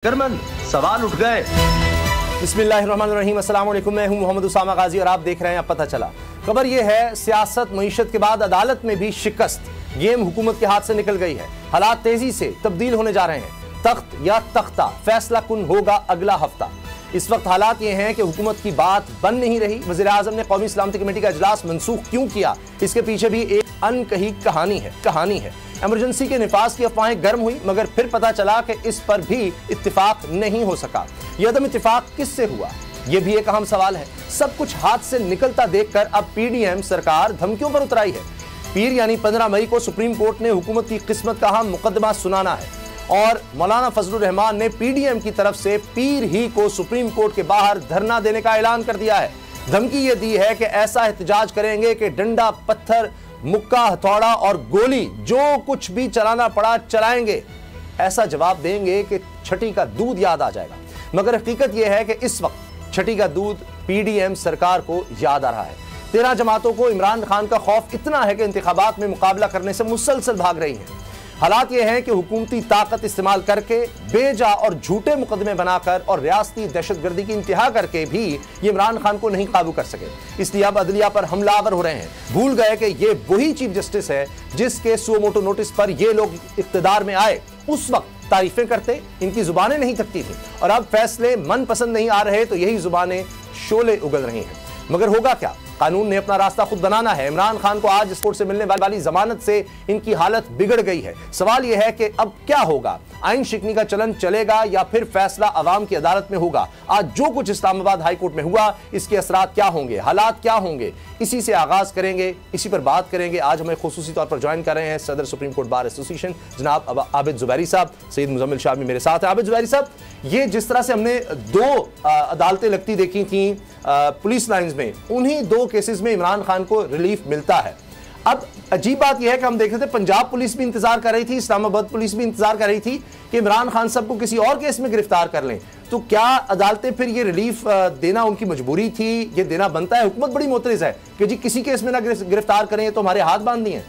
करमन सवाल उठ गए। बिस्मिल्लाहिर्रहमानिर्रहीम, अस्सलाम वालेकुम। मैं हूं मोहम्मद उसामा गाजी और आप देख रहे हैं अब पता चला। खबर यह है, सियासत मईशत के बाद अदालत में भी शिकस्त। गेम हुकूमत के हाथ से निकल गई है। हालात तेजी से तब्दील होने जा रहे हैं। तख्त या तख्ता, फैसला कुन होगा अगला हफ्ता। इस वक्त हालात ये हैं कि हुकूमत की बात बन नहीं रही। वज़ीर आज़म ने कौमी सलामती कमेटी का इजलास मनसूख क्यों किया, इसके पीछे भी एक अनकही कहानी है। इमरजेंसी के निफाज की अफवाहें गर्म हुई, मगर फिर पता चला कि इस पर भी इत्तिफाक नहीं हो सका। यह अदम इत्तिफाक किससे हुआ, यह भी एक अहम सवाल है। सब कुछ हाथ से निकलता देखकर अब पीडीएम सरकार धमकियों पर उतराई है। पीर यानी 15 मई को सुप्रीम कोर्ट ने हुकूमत की किस्मत का अहम मुकदमा सुनाना है और मौलाना फजलुर रहमान ने पीडीएम की तरफ से पीर ही को सुप्रीम कोर्ट के बाहर धरना देने का ऐलान कर दिया है। धमकी यह दी है कि ऐसा एहतजाज करेंगे कि डंडा, पत्थर, मुक्का, हथौड़ा और गोली, जो कुछ भी चलाना पड़ा चलाएंगे। ऐसा जवाब देंगे कि छठी का दूध याद आ जाएगा। मगर हकीकत यह है कि इस वक्त छठी का दूध पीडीएम सरकार को याद आ रहा है। 13 जमातों को इमरान खान का खौफ इतना है कि इंतखाबात में मुकाबला करने से मुसलसल भाग रही हैं। हालात यह है कि हुकूमती ताकत इस्तेमाल करके, बेजा और झूठे मुकदमे बनाकर और रियासती दहशतगर्दी की इंतहा करके भी ये इमरान खान को नहीं काबू कर सके। इसलिए अब अदलिया पर हमलावर हो रहे हैं। भूल गए कि ये वही चीफ जस्टिस है जिसके सुओ मोटो नोटिस पर ये लोग इख्तिदार में आए। उस वक्त तारीफें करते, इनकी जुबानें नहीं थकती थी, और अब फैसले मन पसंद नहीं आ रहे तो यही जुबानें शोले उगल रही हैं। मगर होगा क्या? कानून ने अपना रास्ता खुद बनाना है। इमरान खान को आज इस कोर्ट से मिलने वाली जमानत से इनकी हालत बिगड़ गई है। सवाल यह है कि अब क्या होगा? आइन शिकनी का चलन चलेगा या फिर फैसला अवाम की अदालत में होगा? आज जो कुछ इस्लामाबाद हाई कोर्ट में हुआ, इसके असरात क्या होंगे, हालात क्या होंगे, इसी से आगाज करेंगे, इसी पर बात करेंगे। आज हमें खुसूसी तौर पर ज्वाइन कर रहे हैं सदर सुप्रीम कोर्ट बार एसोसिएशन जनाब आबिद जुबैरी साहब। सईद मुजम्मिल शाह भी मेरे साथ है। आबिद जुबैरी साहब, ये जिस तरह से हमने 2 अदालतें लगती देखी थी पुलिस लाइंस में, उन्हीं 2 केसेस में इमरान खान को रिलीफ मिलता है। अब अजीब बात यह है कि हम देख रहे थे पंजाब पुलिस भी इंतजार कर रही थी, इस्लामाबाद पुलिस भी इंतजार कर रही थी कि इमरान खान साहब को किसी और केस में गिरफ्तार कर लें। तो क्या अदालतें फिर ये रिलीफ देना उनकी मजबूरी थी, ये देना बनता है? हुकूमत बड़ी मोतरज़ है कि जी किसी केस में ना गिरफ्तार करें तो हमारे हाथ बांध दिए।